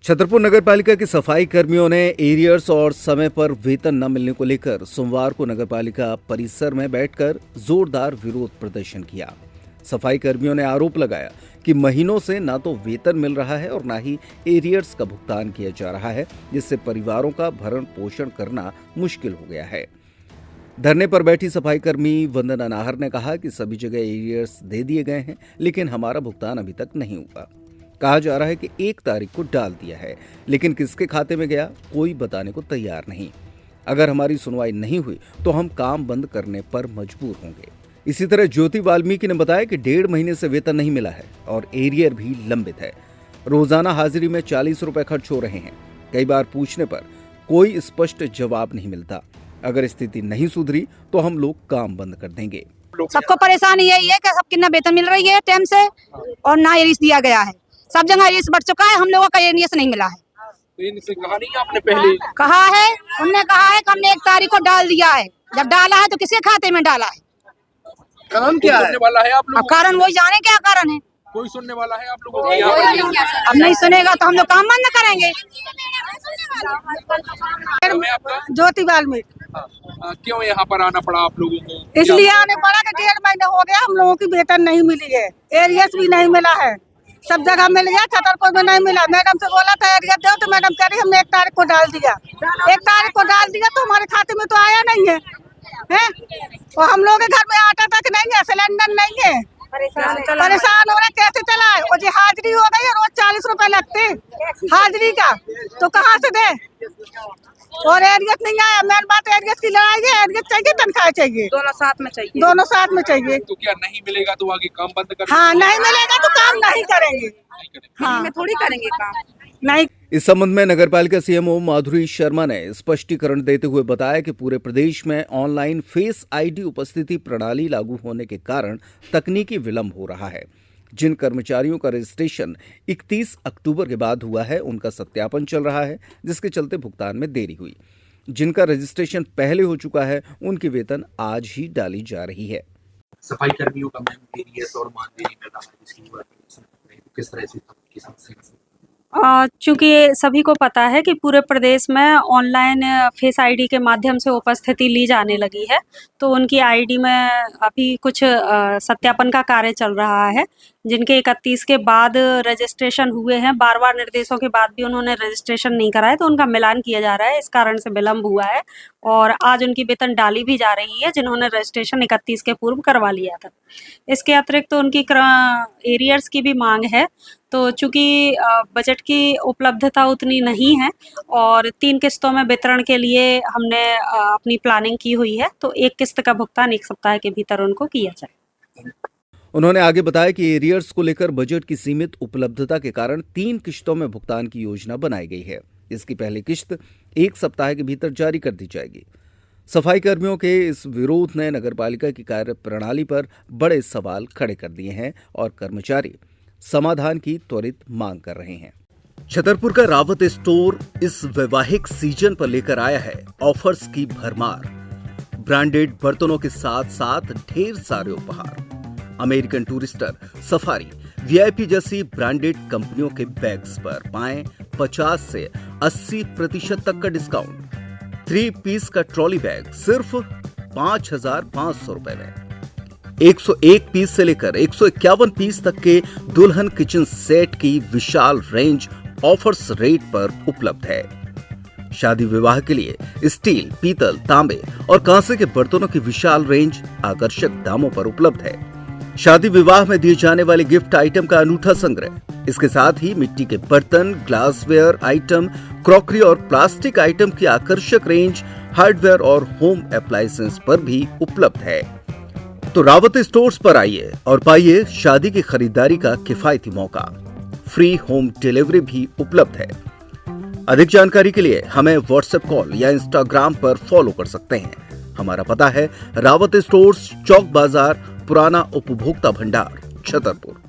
छतरपुर नगर पालिका के सफाई कर्मियों ने एरियर्स और समय पर वेतन न मिलने को लेकर सोमवार को नगर पालिका परिसर में बैठकर जोरदार विरोध प्रदर्शन किया। सफाई कर्मियों ने आरोप लगाया कि महीनों से न तो वेतन मिल रहा है और न ही एरियर्स का भुगतान किया जा रहा है, जिससे परिवारों का भरण पोषण करना मुश्किल हो गया है। धरने पर बैठी सफाई कर्मी वंदना नाहर ने कहा कि सभी जगह एरियर्स दे दिए गए हैं, लेकिन हमारा भुगतान अभी तक नहीं हुआ। कहा जा रहा है कि 1 तारीख को डाल दिया है, लेकिन किसके खाते में गया कोई बताने को तैयार नहीं। अगर हमारी सुनवाई नहीं हुई तो हम काम बंद करने पर मजबूर होंगे। इसी तरह ज्योति वाल्मीकि ने बताया कि 1.5 महीने से वेतन नहीं मिला है और एरियर भी लंबित है। रोजाना हाजिरी में 40 रुपए खर्च हो रहे हैं। कई बार पूछने पर कोई स्पष्ट जवाब नहीं मिलता। अगर स्थिति नहीं सुधरी तो हम लोग काम बंद कर देंगे। सबको परेशानी यही है कि सबकी ना वेतन मिल रही है टाइम से और ना एरियर्स दिया गया है। सब जगह एरियर्स बढ़ चुका है, हम लोगों का एरियर्स नहीं मिला है। तो इनसे कहा नहीं आपने पहले? कहा है, उनने कहा है कि हमने 1 तारीख को डाल दिया है। जब डाला है तो किसके खाते में डाला है? कारण क्या है? वाला है आप लोग? अब कारण वही जाने क्या कारण है। कोई सुनने वाला है आप लोगों को? अब नहीं सुनेगा तो हम लोग काम बंद करेंगे। ज्योति वाल्मीकि। क्यों यहाँ पर आना पड़ा आप लोगों को? इसलिए आने पड़ा कि 1.5 महीने हो गया हम लोगों की वेतन नहीं मिली है, एरियर्स भी नहीं मिला है। सब जगह मिल गया, छतरपुर में नहीं मिला। मैडम से बोला था एरियर दो तो मैडम कह रही हमने 1 तारीख को डाल दिया। 1 तारीख को डाल दिया तो हमारे खाते में तो आया नहीं है, हैं? और हम लोग के घर में आटा तक नहीं है, सिलेंडर नहीं है। परेशान हो रहे, कैसे चलाए? और जो हाजिरी हो गई है, रोज 40 रुपए लगते हाजिरी का, तो कहाँ से दे? और एरियस नहीं आया। मेन बात एरियस की लड़ाई है, एरियस चाहिए, तनख्वाह चाहिए, दोनों साथ में चाहिए, दोनों साथ में चाहिए। तो क्या नहीं मिलेगा तो आगे काम बंद कर? हाँ, नहीं मिलेगा तो काम नहीं करेंगे। हाँ, थोड़ी करेंगे काम, नहीं। इस संबंध में नगरपालिका सीएमओ माधुरी शर्मा ने स्पष्टीकरण देते हुए बताया कि पूरे प्रदेश में ऑनलाइन फेस आईडी उपस्थिति प्रणाली लागू होने के कारण तकनीकी विलंब हो रहा है। जिन कर्मचारियों का रजिस्ट्रेशन 31 अक्टूबर के बाद हुआ है, उनका सत्यापन चल रहा है, जिसके चलते भुगतान में देरी हुई। जिनका रजिस्ट्रेशन पहले हो चुका है, उनकी वेतन आज ही डाली जा रही है। सफाई कर्मियों का एरियर्स और मानदेय नहीं मिल रहा है, जिसकी किस तरह से की समस्या? चूँकि सभी को पता है कि पूरे प्रदेश में ऑनलाइन फेस आईडी के माध्यम से उपस्थिति ली जाने लगी है, तो उनकी आईडी में अभी कुछ सत्यापन का कार्य चल रहा है। जिनके 31 के बाद रजिस्ट्रेशन हुए हैं, बार-बार निर्देशों के बाद भी उन्होंने रजिस्ट्रेशन नहीं कराया, तो उनका मिलान किया जा रहा है। इस कारण से विलम्ब हुआ है और आज उनकी वेतन डाली भी जा रही है, जिन्होंने रजिस्ट्रेशन 31 के पूर्व करवा लिया था। इसके अतिरिक्त तो उनकी एरियर्स की भी मांग है, तो चूँकि बजट की उपलब्धता उतनी नहीं है और 3 किस्तों में वितरण के लिए हमने अपनी प्लानिंग की हुई है, तो 1 किस्त का भुगतान 1 सप्ताह के भीतर उनको किया जाए। उन्होंने आगे बताया कि एरियर्स को लेकर बजट की सीमित उपलब्धता के कारण 3 किश्तों में भुगतान की योजना बनाई गई है। इसकी पहली किश्त 1 सप्ताह के भीतर जारी कर दी जाएगी। सफाई कर्मियों के इस विरोध ने नगरपालिका की कार्य प्रणाली पर बड़े सवाल खड़े कर दिए हैं और कर्मचारी समाधान की त्वरित मांग कर रहे हैं। छतरपुर का रावत स्टोर इस वैवाहिक सीजन पर लेकर आया है ऑफर्स की भरमार। ब्रांडेड बर्तनों के साथ साथ ढेर सारे उपहार। अमेरिकन टूरिस्टर, सफारी, वीआईपी जैसी ब्रांडेड कंपनियों के बैग्स पर पाएं 50 से 80% तक का डिस्काउंट। 3 पीस का ट्रॉली बैग सिर्फ 5,500 रुपए में। 101 पीस से लेकर 151 पीस तक के दुल्हन किचन सेट की विशाल रेंज ऑफर्स रेट पर उपलब्ध है। शादी विवाह के लिए स्टील, पीतल, तांबे और कांसे के बर्तनों की विशाल रेंज आकर्षक दामों पर उपलब्ध है। शादी विवाह में दिए जाने वाले गिफ्ट आइटम का अनूठा संग्रह। इसके साथ ही मिट्टी के बर्तन, ग्लासवेयर आइटम, क्रॉकरी और प्लास्टिक आइटम की आकर्षक रेंज हार्डवेयर और होम अप्लायंसेस पर भी उपलब्ध है। तो रावत स्टोर्स पर आइए और पाइए शादी की खरीदारी का किफायती मौका। फ्री होम डिलीवरी भी उपलब्ध है। अधिक जानकारी के लिए हमें व्हाट्सएप कॉल या इंस्टाग्राम पर फॉलो कर सकते हैं। हमारा पता है रावत स्टोर्स, चौक बाजार, पुराना उपभोक्ता भंडार, छतरपुर।